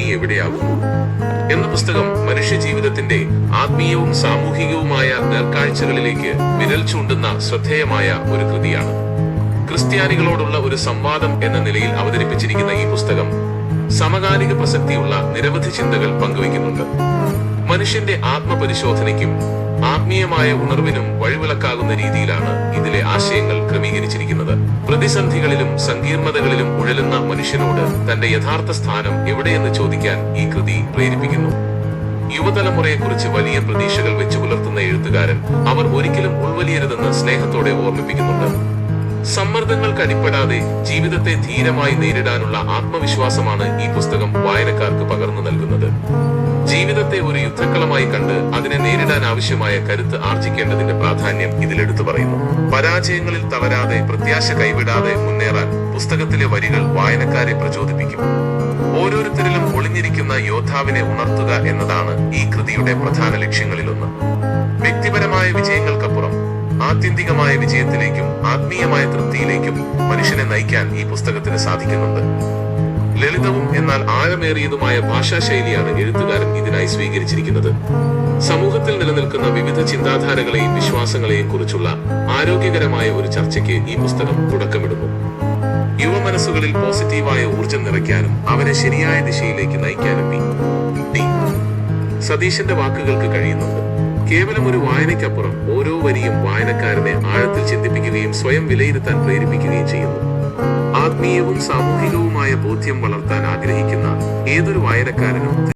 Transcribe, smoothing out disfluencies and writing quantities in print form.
നീ എവിടെയാകുന്നു എന്ന പുസ്തകം മനുഷ്യ ജീവിതത്തിന്റെ ആത്മീയവും സാമൂഹികവുമായ നേർക്കാഴ്ചകളിലേക്ക് വിരൽ ചൂണ്ടുന്ന ശ്രദ്ധേയമായ ഒരു കൃതിയാണ്. ക്രിസ്ത്യാനികളോടുള്ള ഒരു സംവാദം എന്ന നിലയിൽ അവതരിപ്പിച്ചിരിക്കുന്ന ഈ പുസ്തകം സമകാലിക പ്രസക്തിയുള്ള നിരവധി ചിന്തകൾ പങ്കുവയ്ക്കുന്നുണ്ട്. മനുഷ്യന്റെ ആത്മപരിശോധനയ്ക്കും ആത്മീയമായ ഉണർവിനും വഴിവിളക്കാകുന്ന രീതിയിലാണ് ഇതിലെ ആശയങ്ങൾ ക്രമീകരിച്ചിരിക്കുന്നത്. പ്രതിസന്ധികളിലും സങ്കീർണതകളിലും ഉഴലുന്ന മനുഷ്യനോട് തന്റെ യഥാർത്ഥ സ്ഥാനം എവിടെയെന്ന് ചോദിക്കാൻ ഈ കൃതി പ്രേരിപ്പിക്കുന്നു. യുവതലമുറയെക്കുറിച്ച് വലിയ പ്രതീക്ഷകൾ വെച്ചു പുലർത്തുന്ന എഴുത്തുകാരൻ അവർ ഒരിക്കലും ഉൾവലിയരുതെന്ന് സ്നേഹത്തോടെ ഓർമ്മിപ്പിക്കുന്നുണ്ട്. സമ്മർദ്ദങ്ങൾക്ക് അടിപ്പെടാതെ ജീവിതത്തെ ധീരമായി നേരിടാനുള്ള ആത്മവിശ്വാസമാണ് ഈ പുസ്തകം വായനക്കാർക്ക് പകർന്നു നൽകുന്നത്. ജീവിതത്തെ ഒരു യുദ്ധക്കളമായി കണ്ട് അതിനെ നേരിടാൻ ആവശ്യമായ കരുത്ത് ആർജിക്കേണ്ടതിന്റെ പ്രാധാന്യം ഇതിലെടുത്തു പറയുന്നു. പരാജയങ്ങളിൽ തളരാതെ പ്രത്യാശ കൈവിടാതെ മുന്നേറാൻ പുസ്തകത്തിലെ വരികൾ വായനക്കാരെ പ്രചോദിപ്പിക്കും. ഓരോരുത്തരിലും ഒളിഞ്ഞിരിക്കുന്ന യോദ്ധാവിനെ ഉണർത്തുക എന്നതാണ് ഈ കൃതിയുടെ പ്രധാന ലക്ഷ്യങ്ങളിലൊന്ന്. വ്യക്തിപരമായ വിജയങ്ങൾക്കപ്പുറം ആത്യന്തികമായ വിജയത്തിലേക്കും ആത്മീയമായ തൃപ്തിയിലേക്കും മനുഷ്യനെ നയിക്കാൻ ഈ പുസ്തകത്തിന് സാധിക്കുന്നുണ്ട്. ലളിതവും എന്നാൽ ആഴമേറിയതുമായ ഭാഷാശൈലിയാണ് എഴുത്തുകാരൻ ഇതിനായി സ്വീകരിച്ചിരിക്കുന്നത്. സമൂഹത്തിൽ നിലനിൽക്കുന്ന വിവിധ ചിന്താധാരകളെയും വിശ്വാസങ്ങളെയും കുറിച്ചുള്ള ആരോഗ്യകരമായ ഒരു ചർച്ചയ്ക്ക് ഈ പുസ്തകം തുടക്കമിടുന്നു. യുവമനസ്സുകളിൽ പോസിറ്റീവായ ഊർജം നിറയ്ക്കാനും അവരെ ശരിയായ ദിശയിലേക്ക് നയിക്കാനും ടി. സതീശന്റെ വാക്കുകൾക്ക് കഴിയുന്നുണ്ട്. കേവലം ഒരു വായനയ്ക്കപ്പുറം ഓരോ വരിയും വായനക്കാരനെ ആഴത്തിൽ ചിന്തിപ്പിക്കുകയും സ്വയം വിലയിരുത്താൻ പ്രേരിപ്പിക്കുകയും ചെയ്യുന്നു. ആത്മീയവും സാമൂഹികവുമായ ബോധ്യം വളർത്താൻ ആഗ്രഹിക്കുന്ന ഏതൊരു വായനക്കാരനും